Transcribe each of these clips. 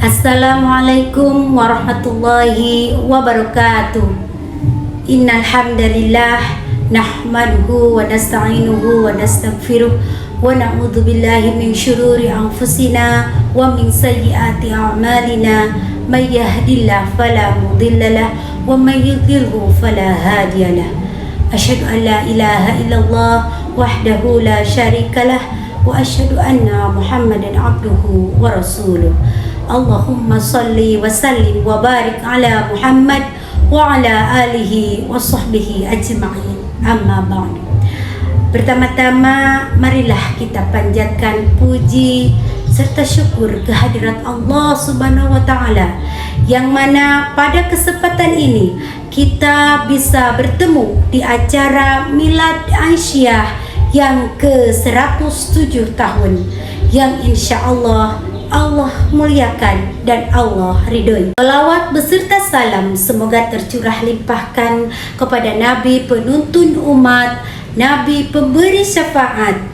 Assalamualaikum warahmatullahi wabarakatuh. Innal hamdalillah nahmaduhu wa nasta'inuhu wa nastaghfiruh wa na'udzu billahi min syururi anfusina wa min sayyiati a'malina. May yahdihillahu fala mudhillalah wa may yudhlilhu fala hadiyalah. Asyhadu an la ilaha illallah wahdahu la syarikalah wa asyhadu anna Muhammadan abduhu wa rasuluh. Allahumma salli wa sallim wa barik ala Muhammad wa ala alihi wa sahbihi ajma'in. Amma ba'du. Pertama-tama marilah kita panjatkan puji serta syukur kehadirat Allah Subhanahu wa taala, yang mana pada kesempatan ini kita bisa bertemu di acara Milad Aisyah yang ke-107 tahun, yang insya-Allah Allah muliakan dan Allah ridhoi. Salawat beserta salam semoga tercurah limpahkan kepada Nabi penuntun umat, Nabi pemberi syafaat,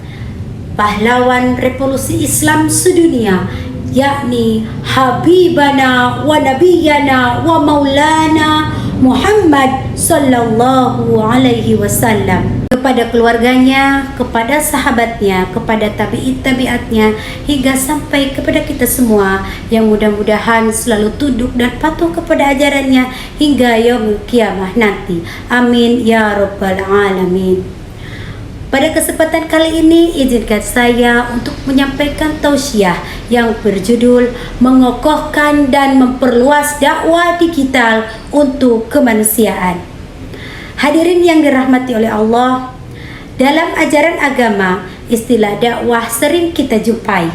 pahlawan revolusi Islam sedunia, yakni Habibana wa Nabiyana wa Maulana Muhammad sallallahu alaihi wasallam, kepada keluarganya, kepada sahabatnya, kepada tabi'in-tabi'atnya, hingga sampai kepada kita semua yang mudah-mudahan selalu tunduk dan patuh kepada ajarannya hingga yaumul kiamah nanti. Amin ya rabbal alamin. Pada kesempatan kali ini izinkan saya untuk menyampaikan tausiah yang berjudul mengokohkan dan memperluas dakwah digital untuk kemanusiaan. Hadirin yang dirahmati oleh Allah, dalam ajaran agama istilah dakwah sering kita jumpai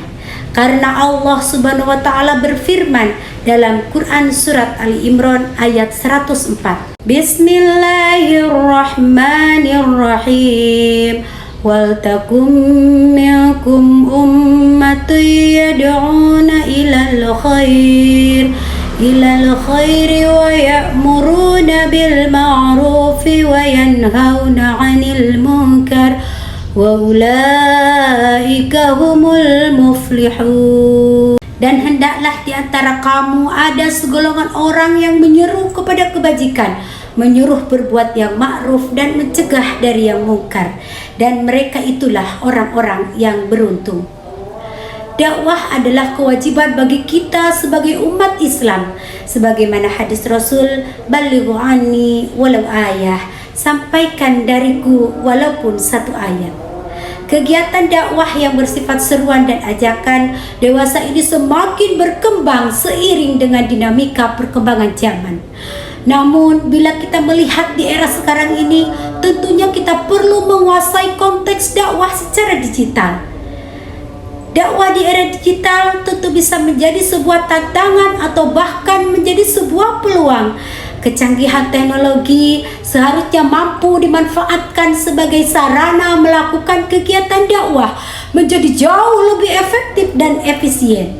karena Allah Subhanahu wa taala berfirman dalam Quran surat Ali Imran ayat 104. Bismillahirrahmanirrahim. Wal takum minkum ummatun yad'una ilal khairi wa ya'muruna bil ma'rufi wa yanhauna 'anil munkar wa ulaika humul muflihun. Dan hendaklah di antara kamu ada segolongan orang yang menyeru kepada kebajikan, menyuruh berbuat yang ma'ruf dan mencegah dari yang mungkar, dan mereka itulah orang-orang yang beruntung. Dakwah adalah kewajiban bagi kita sebagai umat Islam, sebagaimana hadis Rasul, balighu anni walau ayah, sampaikan dariku walaupun satu ayat. Kegiatan dakwah yang bersifat seruan dan ajakan dewasa ini semakin berkembang seiring dengan dinamika perkembangan zaman. Namun bila kita melihat di era sekarang ini, tentunya kita perlu menguasai konteks dakwah secara digital. Dakwah di era digital tentu bisa menjadi sebuah tantangan atau bahkan menjadi sebuah peluang. Kecanggihan teknologi seharusnya mampu dimanfaatkan sebagai sarana melakukan kegiatan dakwah menjadi jauh lebih efektif dan efisien.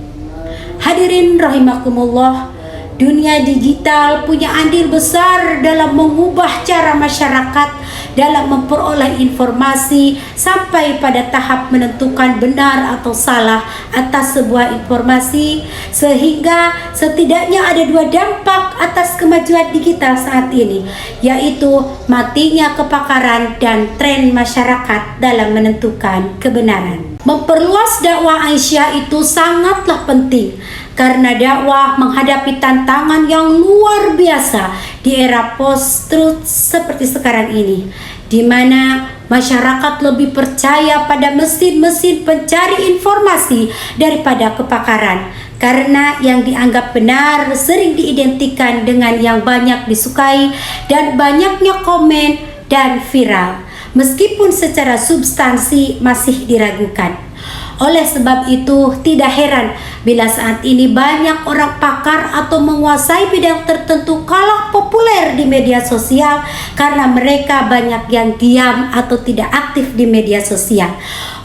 Hadirin rahimakumullah, dunia digital punya andil besar dalam mengubah cara masyarakat dalam memperoleh informasi sampai pada tahap menentukan benar atau salah atas sebuah informasi, sehingga setidaknya ada dua dampak atas kemajuan digital saat ini, yaitu matinya kepakaran dan tren masyarakat dalam menentukan kebenaran. Memperluas dakwah Aisyah itu sangatlah penting karena dakwah menghadapi tantangan yang luar biasa di era post-truth seperti sekarang ini, di mana masyarakat lebih percaya pada mesin-mesin pencari informasi daripada kepakaran, karena yang dianggap benar sering diidentikan dengan yang banyak disukai dan banyaknya komen dan viral, meskipun secara substansi masih diragukan. Oleh sebab itu, tidak heran bila saat ini banyak orang pakar atau menguasai bidang tertentu kalah populer di media sosial karena mereka banyak yang diam atau tidak aktif di media sosial.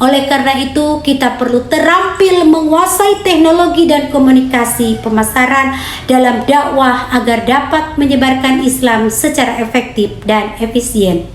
Oleh karena itu, kita perlu terampil menguasai teknologi dan komunikasi pemasaran dalam dakwah agar dapat menyebarkan Islam secara efektif dan efisien.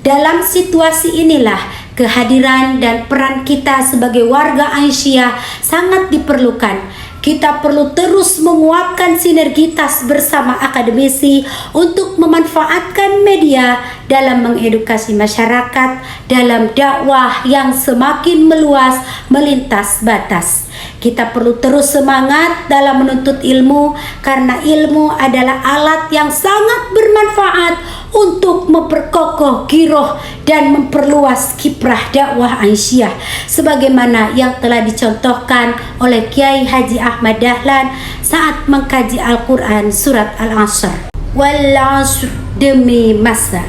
Dalam situasi inilah kehadiran dan peran kita sebagai warga Aisyah sangat diperlukan. Kita perlu terus menguatkan sinergitas bersama akademisi untuk memanfaatkan media dalam mengedukasi masyarakat dalam dakwah yang semakin meluas melintas batas. Kita perlu terus semangat dalam menuntut ilmu karena ilmu adalah alat yang sangat bermanfaat untuk memperkokoh giroh dan memperluas kiprah dakwah Aisyah sebagaimana yang telah dicontohkan oleh Kiai Haji Ahmad Dahlan saat mengkaji Al-Quran surat Al-Asr. Wal 'asr, demi masa,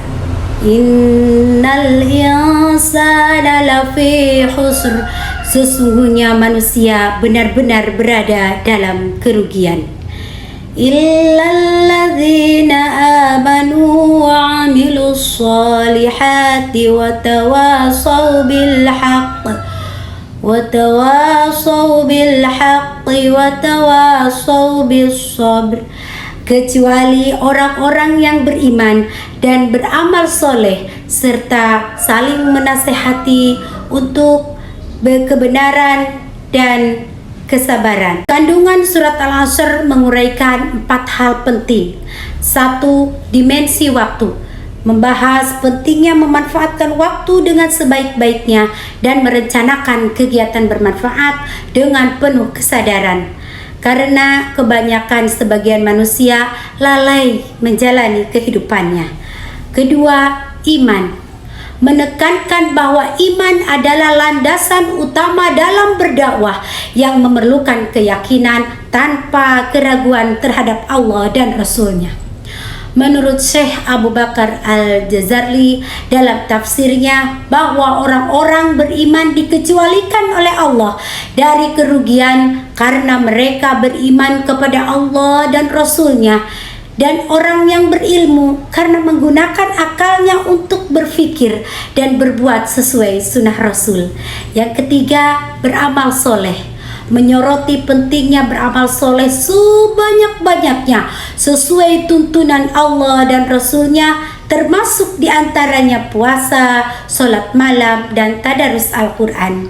innal insana lafi khusr, sesungguhnya manusia benar-benar berada dalam kerugian. Illalladzina amanu wa 'amilus solihati wa tawasaw bil haqq wa tawasaw bil haqqi wa tawasaw bis sabr, kecuali orang-orang yang beriman dan beramal soleh serta saling menasehati untuk kebenaran dan kesabaran. Kandungan surat Al-Asr menguraikan 4 hal penting. 1. Dimensi waktu, membahas pentingnya memanfaatkan waktu dengan sebaik-baiknya dan merencanakan kegiatan bermanfaat dengan penuh kesadaran. Karena kebanyakan sebagian manusia lalai menjalani kehidupannya. Kedua, iman, menekankan bahwa iman adalah landasan utama dalam berdakwah yang memerlukan keyakinan tanpa keraguan terhadap Allah dan Rasul-Nya. Menurut Syekh Abu Bakar Al-Jazarli dalam tafsirnya bahwa orang-orang beriman dikecualikan oleh Allah dari kerugian karena mereka beriman kepada Allah dan Rasul-Nya, dan orang yang berilmu karena menggunakan akalnya untuk berpikir dan berbuat sesuai sunnah Rasul. Yang ketiga, beramal soleh, menyoroti pentingnya beramal soleh sebanyak-banyaknya sesuai tuntunan Allah dan Rasul-Nya, termasuk diantaranya puasa, sholat malam, dan tadarus Al-Quran.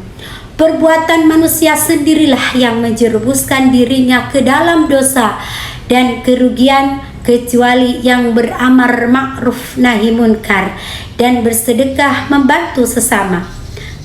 Perbuatan manusia sendirilah yang menjerumuskan dirinya ke dalam dosa dan kerugian, kecuali yang beramar ma'ruf nahi munkar dan bersedekah membantu sesama.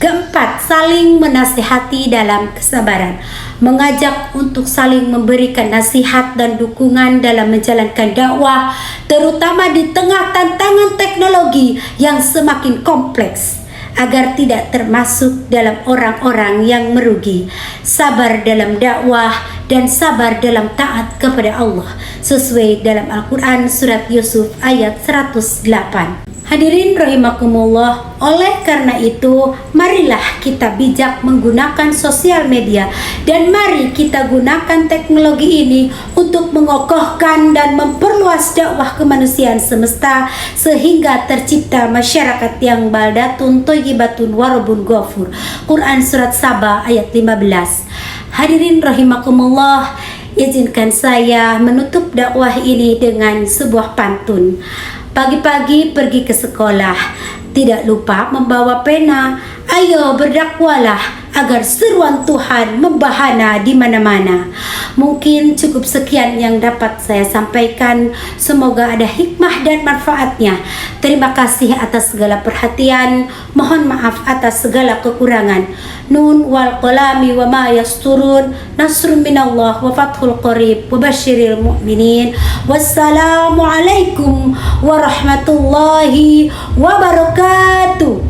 Keempat, saling menasihati dalam kesabaran, mengajak untuk saling memberikan nasihat dan dukungan dalam menjalankan dakwah, terutama di tengah tantangan teknologi yang semakin kompleks, agar tidak termasuk dalam orang-orang yang merugi. Sabar dalam dakwah dan sabar dalam taat kepada Allah sesuai dalam Al-Quran surat Yusuf ayat 108. Hadirin rahimakumullah, oleh karena itu marilah kita bijak menggunakan sosial media dan mari kita gunakan teknologi ini untuk mengokohkan dan memperluas dakwah kemanusiaan semesta sehingga tercipta masyarakat yang baldatun thayyibatun warabun ghafur. Quran surat Saba ayat 15. Hadirin rahimakumullah, izinkan saya menutup dakwah ini dengan sebuah pantun. Pagi-pagi pergi ke sekolah, tidak lupa membawa pena. Ayo berdakwalah agar seruan Tuhan membahana di mana-mana. Mungkin cukup sekian yang dapat saya sampaikan. Semoga ada hikmah dan manfaatnya. Terima kasih atas segala perhatian. Mohon maaf atas segala kekurangan. Nun wal qalami wa ma yasturun. Nasrun minallah wa fathul qarib wa basyiril mu'minin. Wassalamualaikum warahmatullahi wabarakatuh.